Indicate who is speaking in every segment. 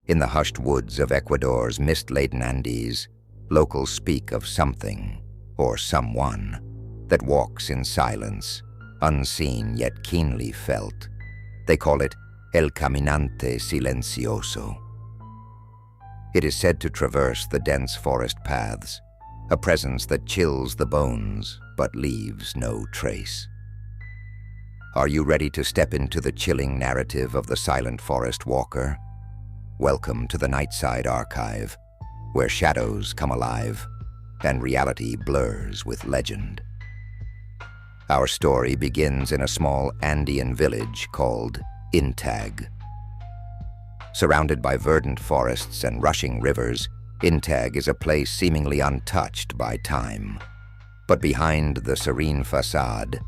Speaker 1: In the hushed woods of Ecuador's mist-laden Andes, locals speak of something, or someone, that walks in silence, unseen yet keenly felt. They call it El Caminante Silencioso. It is said to traverse the dense forest paths, a presence that chills the bones but leaves no trace. Are you ready to step into the chilling narrative of the silent forest walker? Welcome to the Nightside archive, where shadows come alive and reality blurs with legend. Our story begins in a small Andean village called Intag. Surrounded by verdant forests and rushing rivers, Intag is a place seemingly untouched by time. But behind the serene facade,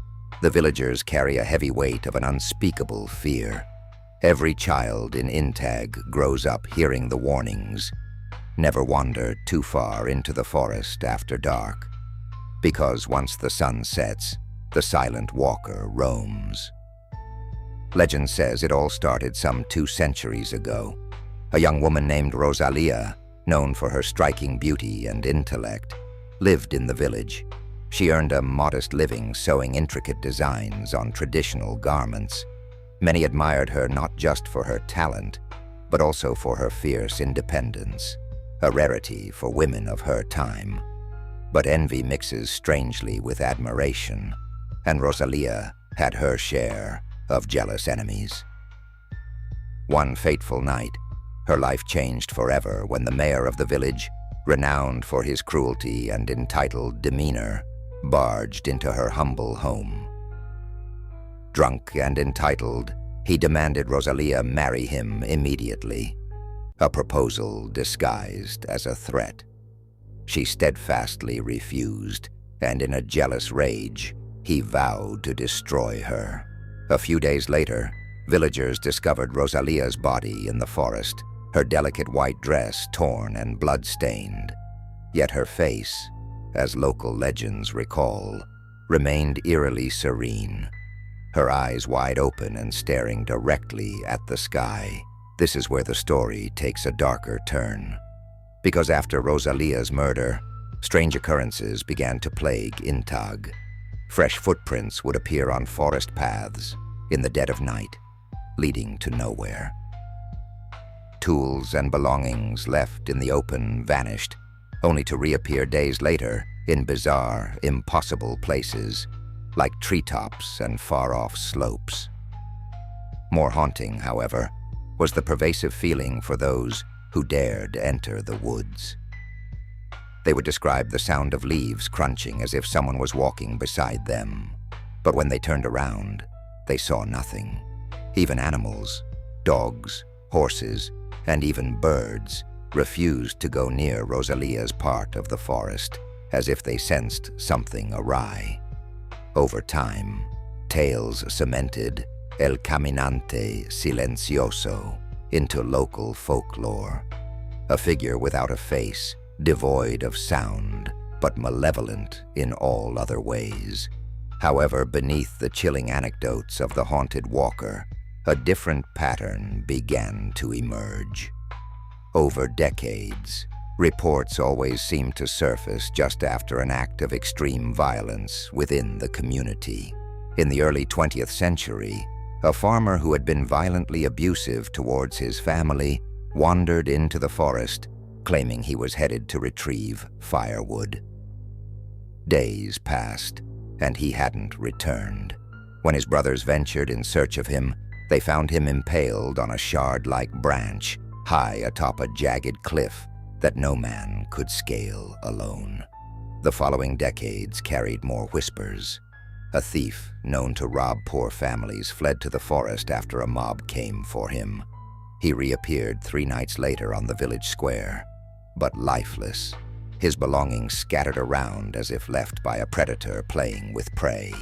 Speaker 1: the villagers carry a heavy weight of an unspeakable fear. Every child in Intag grows up hearing the warnings: never wander too far into the forest after dark, because once the sun sets, the silent walker roams. Legend says it all started some 2 centuries ago. A young woman named Rosalia, known for her striking beauty and intellect, lived in the village. She earned a modest living sewing intricate designs on traditional garments. Many admired her not just for her talent, but also for her fierce independence, a rarity for women of her time. But envy mixes strangely with admiration, and Rosalia had her share of jealous enemies. One fateful night, her life changed forever when the mayor of the village, renowned for his cruelty and entitled demeanor, barged into her humble home. Drunk and entitled, he demanded Rosalia marry him immediately, a proposal disguised as a threat. She steadfastly refused, and in a jealous rage, he vowed to destroy her. A few days later, villagers discovered Rosalia's body in the forest, her delicate white dress torn and blood-stained. Yet her face, as local legends recall, remained eerily serene, her eyes wide open and staring directly at the sky. This is where the story takes a darker turn. Because after Rosalia's murder, strange occurrences began to plague Intag. Fresh footprints would appear on forest paths in the dead of night, leading to nowhere. Tools and belongings left in the open vanished, only to reappear days later in bizarre, impossible places, like treetops and far-off slopes. More haunting, however, was the pervasive feeling for those who dared enter the woods. They would describe the sound of leaves crunching as if someone was walking beside them. But when they turned around, they saw nothing. Even animals, dogs, horses, and even birds refused to go near Rosalia's part of the forest, as if they sensed something awry. Over time, tales cemented El Caminante Silencioso into local folklore, a figure without a face, devoid of sound, but malevolent in all other ways. However, beneath the chilling anecdotes of the haunted walker, a different pattern began to emerge. Over decades, reports always seemed to surface just after an act of extreme violence within the community. In the early 20th century, a farmer who had been violently abusive towards his family wandered into the forest, claiming he was headed to retrieve firewood. Days passed, and he hadn't returned. When his brothers ventured in search of him, they found him impaled on a shard-like branch, high atop a jagged cliff that no man could scale alone. The following decades carried more whispers. A thief known to rob poor families fled to the forest after a mob came for him. He reappeared 3 nights later on the village square, but lifeless, his belongings scattered around as if left by a predator playing with prey.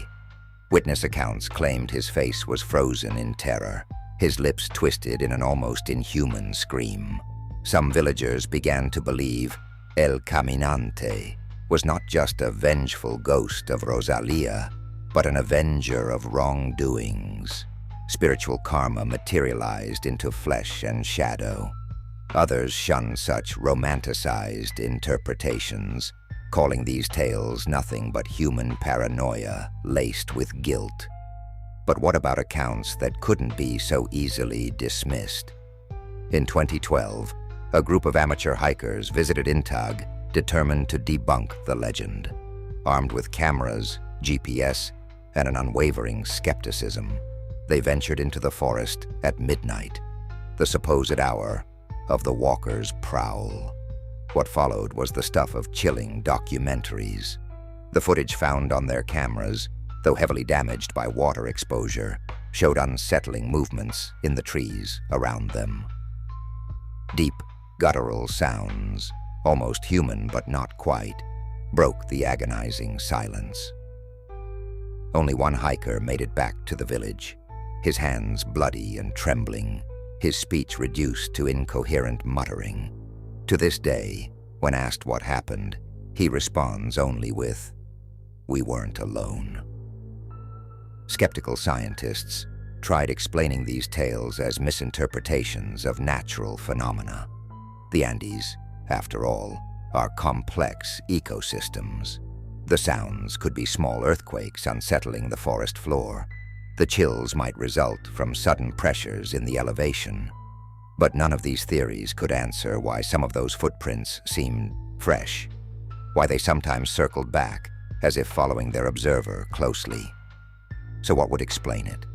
Speaker 1: Witness accounts claimed his face was frozen in terror, his lips twisted in an almost inhuman scream. Some villagers began to believe El Caminante was not just a vengeful ghost of Rosalia, but an avenger of wrongdoings. Spiritual karma materialized into flesh and shadow. Others shun such romanticized interpretations, calling these tales nothing but human paranoia laced with guilt. But what about accounts that couldn't be so easily dismissed? In 2012, a group of amateur hikers visited Intag, determined to debunk the legend. Armed with cameras, GPS, and an unwavering skepticism, they ventured into the forest at midnight, the supposed hour of the walker's prowl. What followed was the stuff of chilling documentaries. The footage found on their cameras, though heavily damaged by water exposure, showed unsettling movements in the trees around them. Deep, guttural sounds, almost human but not quite, broke the agonizing silence. Only one hiker made it back to the village, his hands bloody and trembling, his speech reduced to incoherent muttering. To this day, when asked what happened, he responds only with, "We weren't alone." Skeptical scientists tried explaining these tales as misinterpretations of natural phenomena. The Andes, after all, are complex ecosystems. The sounds could be small earthquakes unsettling the forest floor. The chills might result from sudden pressures in the elevation. But none of these theories could answer why some of those footprints seemed fresh, why they sometimes circled back as if following their observer closely. So what would explain it?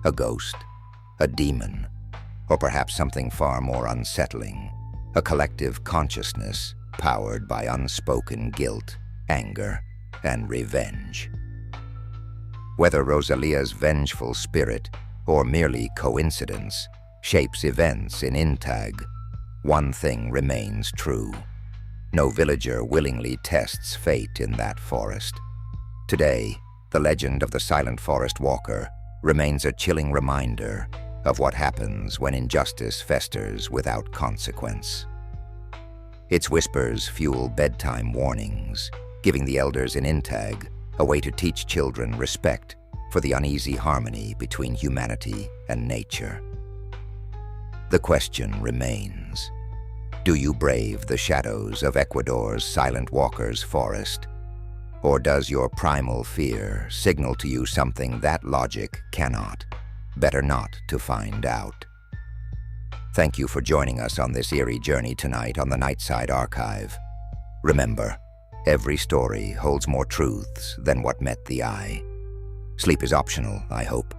Speaker 1: A ghost? A demon? Or perhaps something far more unsettling? A collective consciousness powered by unspoken guilt, anger, and revenge. Whether Rosalia's vengeful spirit, or merely coincidence, shapes events in Intag, one thing remains true. No villager willingly tests fate in that forest. Today, the legend of the Silent Forest Walker remains a chilling reminder of what happens when injustice festers without consequence. Its whispers fuel bedtime warnings, giving the elders in Intag a way to teach children respect for the uneasy harmony between humanity and nature. The question remains, do you brave the shadows of Ecuador's Silent Walker's forest? Or does your primal fear signal to you something that logic cannot? Better not to find out. Thank you for joining us on this eerie journey tonight on the Nightside Archive. Remember, every story holds more truths than what met the eye. Sleep is optional, I hope,